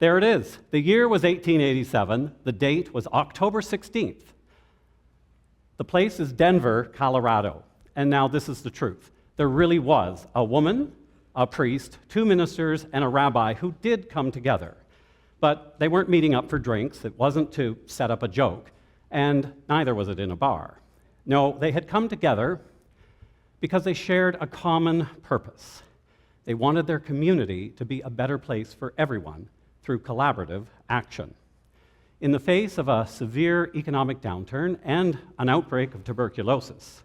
There it is. The year was 1887. The date was October 16th. The place is Denver, Colorado. And now this is the truth. There really was a woman, a priest, 2 ministers, and a rabbi who did come together. But they weren't meeting up for drinks. It wasn't to set up a joke. And neither was it in a bar. No, they had come together because they shared a common purpose. They wanted their community to be a better place for everyone through collaborative action. In the face of a severe economic downturn and an outbreak of tuberculosis,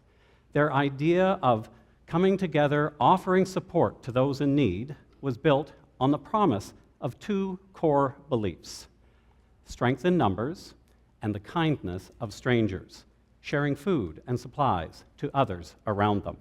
their idea of coming together, offering support to those in need, was built on the promise of 2 core beliefs: strength in numbers and the kindness of strangers, sharing food and supplies to others around them.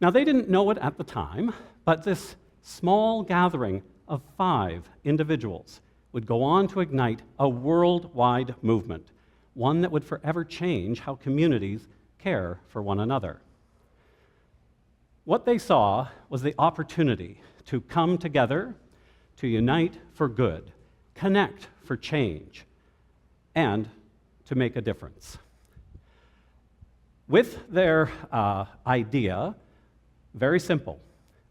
Now, they didn't know it at the time, but this small gathering of 5 individuals would go on to ignite a worldwide movement, one that would forever change how communities care for one another. What they saw was the opportunity to come together, to unite for good, connect for change, and to make a difference. With their idea, very simple,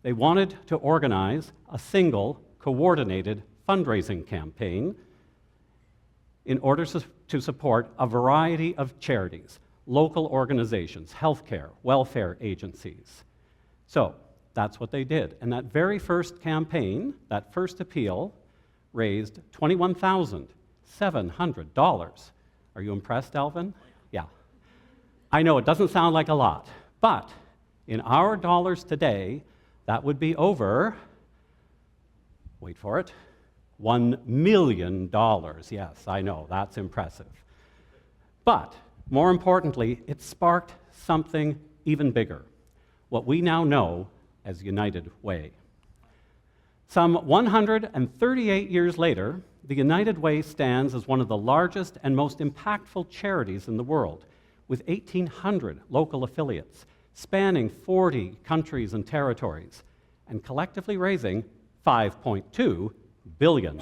they wanted to organize a single, coordinated fundraising campaign in order to support a variety of charities, local organizations, healthcare, welfare agencies. So that's what they did. And that very first campaign, that first appeal, raised $21,700. Are you impressed, Alvin? Yeah. I know it doesn't sound like a lot, but in our dollars today, that would be over, wait for it, $1 million. Yes, I know, that's impressive. But more importantly, it sparked something even bigger, what we now know as United Way. Some 138 years later, the United Way stands as one of the largest and most impactful charities in the world, with 1,800 local affiliates, spanning 40 countries and territories, and collectively raising $5.2 billion.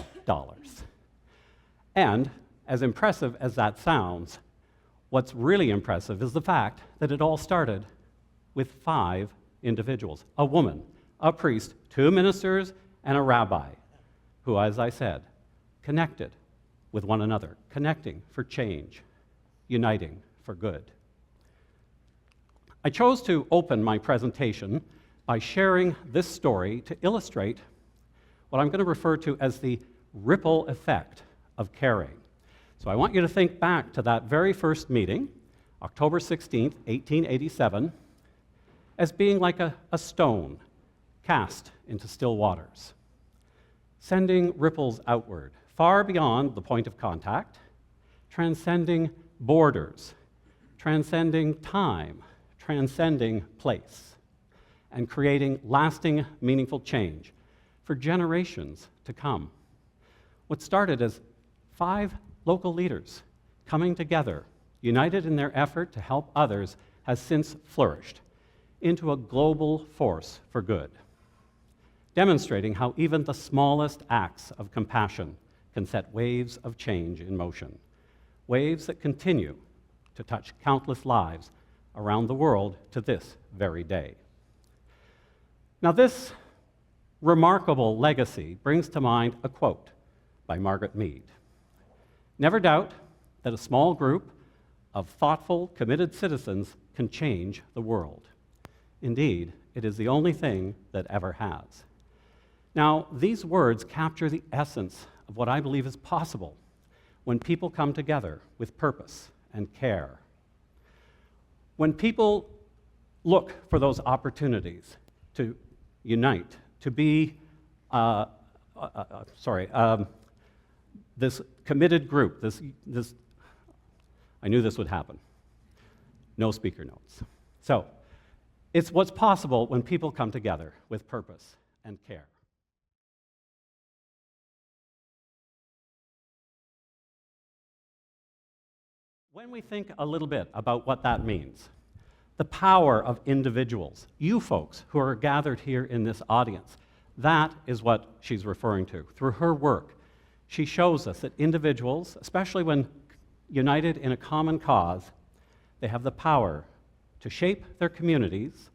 And as impressive as that sounds, what's really impressive is the fact that it all started with 5 individuals: a woman, a priest, 2 ministers, and a rabbi, who, as I said, connected with one another, connecting for change, uniting for good. I chose to open my presentation by sharing this story to illustrate what I'm going to refer to as the ripple effect of caring. So I want you to think back to that very first meeting, October 16th, 1887, as being like a stone cast into still waters, sending ripples outward, far beyond the point of contact, transcending borders, transcending time, transcending place, and creating lasting, meaningful change for generations to come. What started as 5 local leaders coming together, united in their effort to help others, has since flourished into a global force for good, demonstrating how even the smallest acts of compassion can set waves of change in motion, waves that continue to touch countless lives around the world to this very day. Now, this remarkable legacy brings to mind a quote by Margaret Mead. "Never doubt that a small group of thoughtful, committed citizens can change the world. Indeed, it is the only thing that ever has." Now, these words capture the essence of what I believe is possible when people come together with purpose and care. When people look for those opportunities to unite, to be, this committed group, this, I knew this would happen. No speaker notes. So, it's what's possible when people come together with purpose and care. When we think a little bit about what that means, the power of individuals, you folks who are gathered here in this audience, That is what she's referring to. Through her work, she shows us that individuals, especially when united in a common cause, they have the power to shape their communities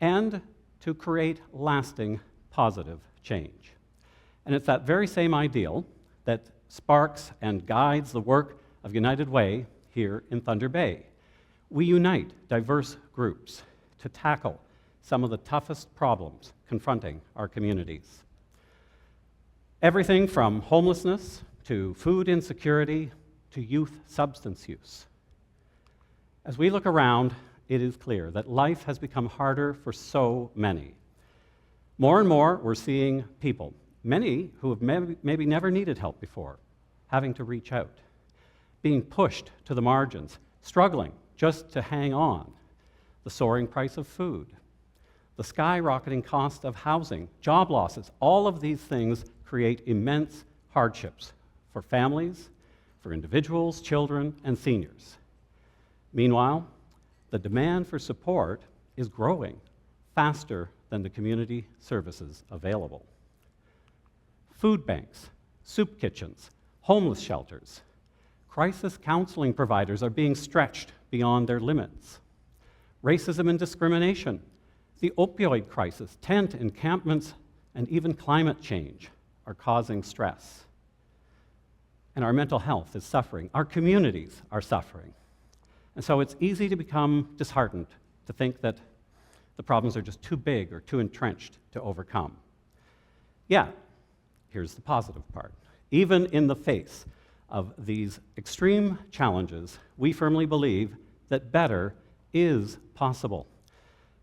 and to create lasting positive change. And it's that very same ideal that sparks and guides the work of United Way here in Thunder Bay. We unite diverse groups to tackle some of the toughest problems confronting our communities. Everything from homelessness to food insecurity to youth substance use. As we look around, it is clear that life has become harder for so many. More and more, we're seeing people, many who have maybe never needed help before, having to reach out, being pushed to the margins, struggling just to hang on. The soaring price of food, the skyrocketing cost of housing, job losses, all of these things create immense hardships for families, for individuals, children, and seniors. Meanwhile, the demand for support is growing faster than the community services available. Food banks, soup kitchens, homeless shelters, crisis counseling providers are being stretched beyond their limits. Racism and discrimination, the opioid crisis, tent encampments, and even climate change are causing stress. And our mental health is suffering. Our communities are suffering. And so it's easy to become disheartened, to think that the problems are just too big or too entrenched to overcome. Yeah, here's the positive part. Even in the face of these extreme challenges, we firmly believe that better is possible.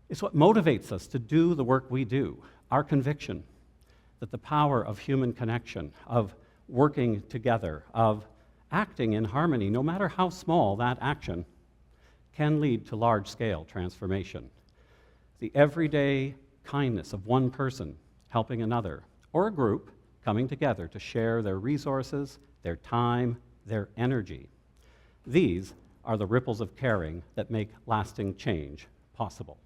It's what motivates us to do the work we do, our conviction that the power of human connection, of working together, of acting in harmony, no matter how small that action, can lead to large-scale transformation. The everyday kindness of one person helping another, or a group coming together to share their resources, their time, their energy. These are the ripples of caring that make lasting change possible.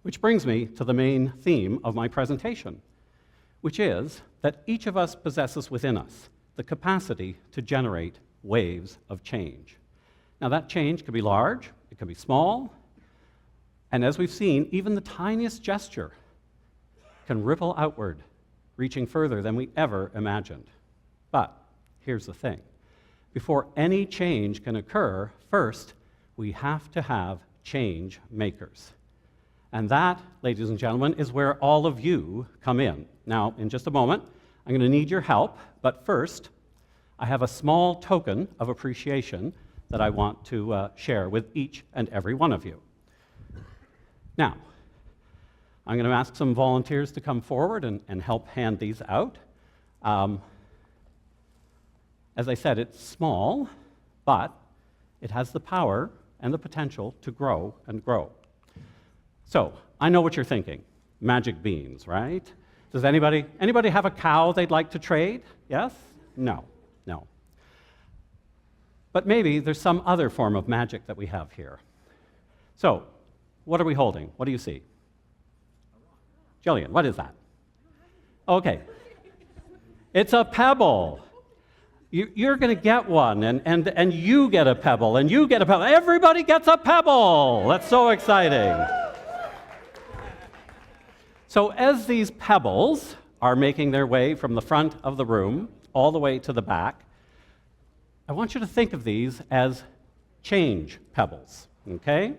Which brings me to the main theme of my presentation, which is that each of us possesses within us the capacity to generate waves of change. Now, that change can be large, it can be small, and as we've seen, even the tiniest gesture can ripple outward, reaching further than we ever imagined. But here's the thing. Before any change can occur, first, we have to have change makers. And that, ladies and gentlemen, is where all of you come in. Now, in just a moment, I'm going to need your help, but first, I have a small token of appreciation that I want to share with each and every one of you. Now, I'm going to ask some volunteers to come forward and help hand these out. As I said, it's small, but it has the power and the potential to grow and grow. So, I know what you're thinking. Magic beans, right? Does anybody have a cow they'd like to trade? Yes? No. But maybe there's some other form of magic that we have here. So, what are we holding? What do you see? Jillian, what is that? Okay. It's a pebble. You're going to get one, and you get a pebble, and you get a pebble. Everybody gets a pebble. That's so exciting. So as these pebbles are making their way from the front of the room all the way to the back, I want you to think of these as change pebbles, okay?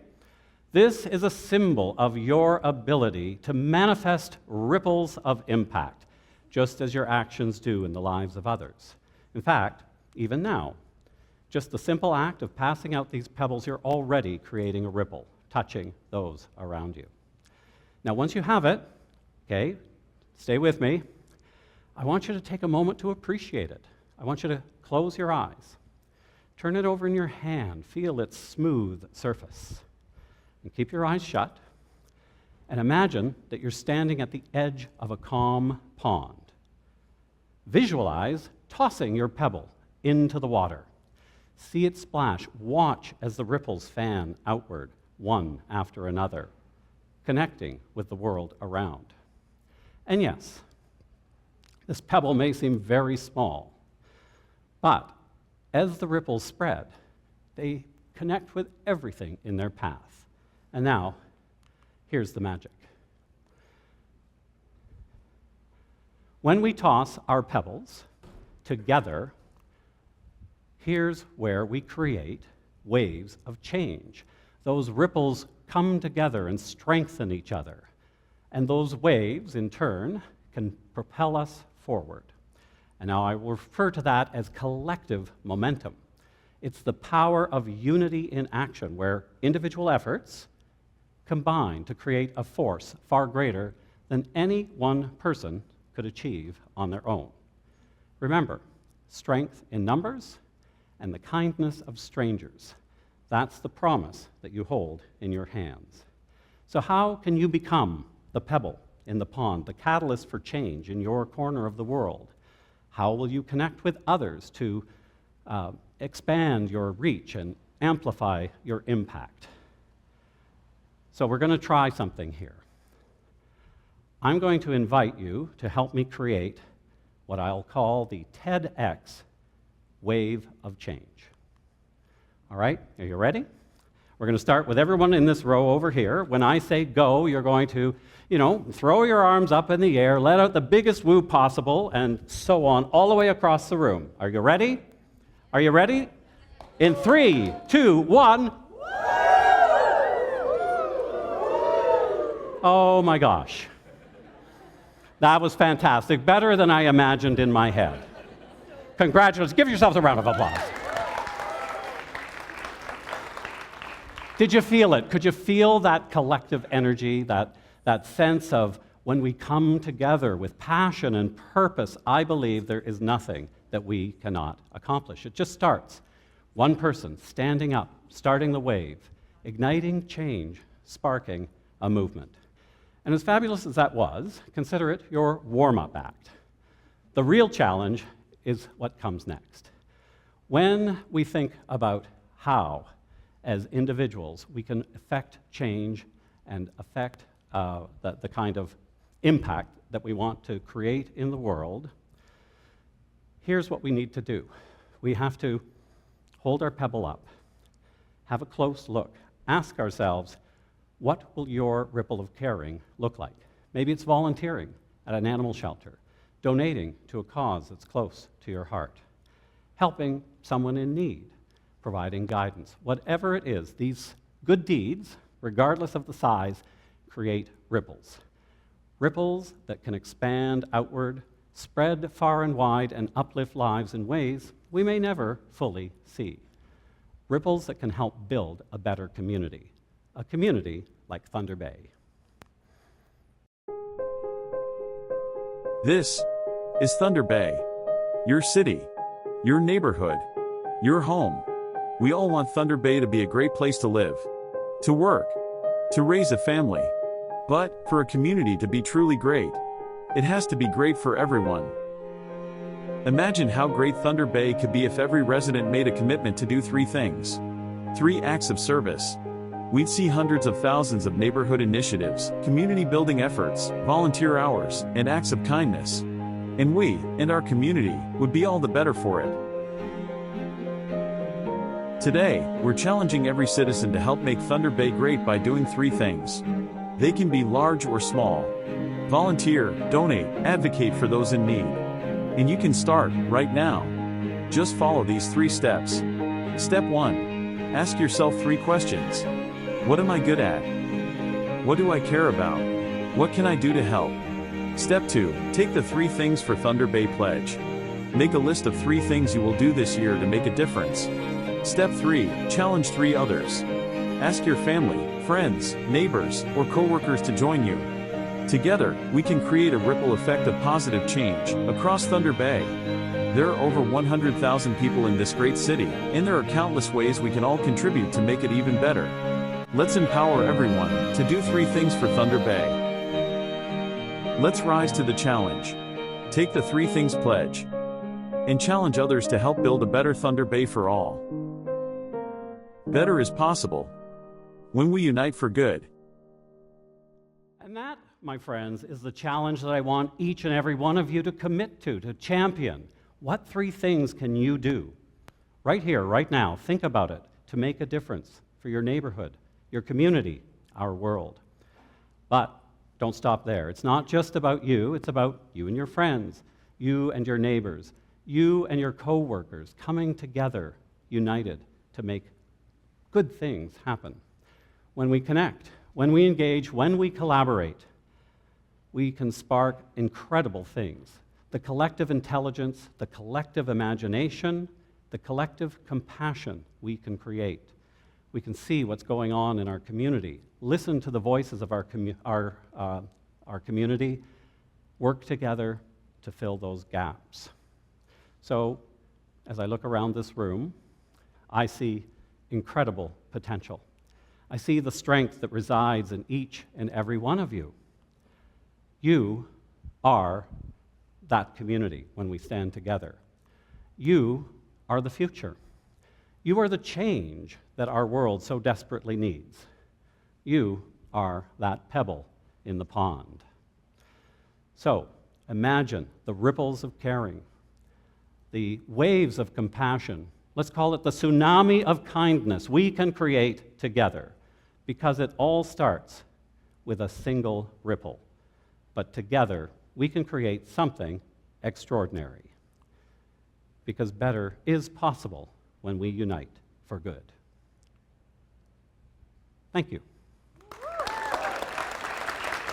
This is a symbol of your ability to manifest ripples of impact, just as your actions do in the lives of others. In fact, even now, just the simple act of passing out these pebbles, you're already creating a ripple, touching those around you. Now, once you have it, okay, stay with me. I want you to take a moment to appreciate it. I want you to close your eyes. Turn it over in your hand. Feel its smooth surface. And keep your eyes shut. And imagine that you're standing at the edge of a calm pond. Visualize tossing your pebble into the water. See it splash. Watch as the ripples fan outward, one after another, connecting with the world around. And yes, this pebble may seem very small, but as the ripples spread, they connect with everything in their path. And now, here's the magic. When we toss our pebbles together, here's where we create waves of change. Those ripples come together and strengthen each other. And those waves, in turn, can propel us forward. And now I will refer to that as collective momentum. It's the power of unity in action, where individual efforts combine to create a force far greater than any one person could achieve on their own. Remember, strength in numbers and the kindness of strangers. That's the promise that you hold in your hands. So how can you become the pebble in the pond, the catalyst for change in your corner of the world? How will you connect with others to expand your reach and amplify your impact? So we're going to try something here. I'm going to invite you to help me create what I'll call the TEDx wave of change. All right, are you ready? We're going to start with everyone in this row over here. When I say go, you're going to, throw your arms up in the air, let out the biggest woo possible, and so on, all the way across the room. Are you ready? Are you ready? In 3, 2, 1. Oh my gosh. That was fantastic. Better than I imagined in my head. Congratulations. Give yourselves a round of applause. Did you feel it? Could you feel that collective energy, that sense of when we come together with passion and purpose? I believe there is nothing that we cannot accomplish. It just starts. One person standing up, starting the wave, igniting change, sparking a movement. And as fabulous as that was, consider it your warm-up act. The real challenge is what comes next. When we think about how, as individuals, we can affect change and affect the kind of impact that we want to create in the world, here's what we need to do. We have to hold our pebble up, have a close look, ask ourselves, what will your ripple of caring look like? Maybe it's volunteering at an animal shelter, donating to a cause that's close to your heart, helping someone in need, providing guidance. Whatever it is, these good deeds, regardless of the size, create ripples. Ripples that can expand outward, spread far and wide, and uplift lives in ways we may never fully see. Ripples that can help build a better community. A community like Thunder Bay. This is Thunder Bay. Your city, your neighborhood, your home. We all want Thunder Bay to be a great place to live, to work, to raise a family. But for a community to be truly great, it has to be great for everyone. Imagine how great Thunder Bay could be if every resident made a commitment to do 3 things. 3 acts of service. We'd see hundreds of thousands of neighborhood initiatives, community building efforts, volunteer hours, and acts of kindness. And we, and our community, would be all the better for it. Today, we're challenging every citizen to help make Thunder Bay great by doing 3 things. They can be large or small. Volunteer, donate, advocate for those in need. And you can start right now. Just follow these 3 steps. Step 1. Ask yourself 3 questions. What am I good at? What do I care about? What can I do to help? Step 2. Take the 3 things for Thunder Bay pledge. Make a list of 3 things you will do this year to make a difference. Step 3. Challenge 3 others. Ask your family, friends, neighbors, or coworkers to join you. Together, we can create a ripple effect of positive change across Thunder Bay. There are over 100,000 people in this great city, and there are countless ways we can all contribute to make it even better. Let's empower everyone to do 3 things for Thunder Bay. Let's rise to the challenge. Take the 3 things pledge and challenge others to help build a better Thunder Bay for all. Better is possible when we unite for good. And that my friends, is the challenge that I want each and every one of you to commit to champion. What 3 things can you do right here, right now? Think about it, to make a difference for your neighborhood, your community, our world. But don't stop there. It's not just about you, it's about you and your friends, you and your neighbors, you and your co-workers coming together, united, to make good things happen. When we connect, when we engage, when we collaborate, we can spark incredible things. The collective intelligence, the collective imagination, the collective compassion we can create. We can see what's going on in our community, listen to the voices of our community, work together to fill those gaps. So, as I look around this room, I see incredible potential. I see the strength that resides in each and every one of you. You are that community when we stand together. You are the future. You are the change that our world so desperately needs. You are that pebble in the pond. So, imagine the ripples of caring, the waves of compassion. Let's call it the tsunami of kindness we can create together, because it all starts with a single ripple. But together, we can create something extraordinary, because better is possible when we unite for good. Thank you.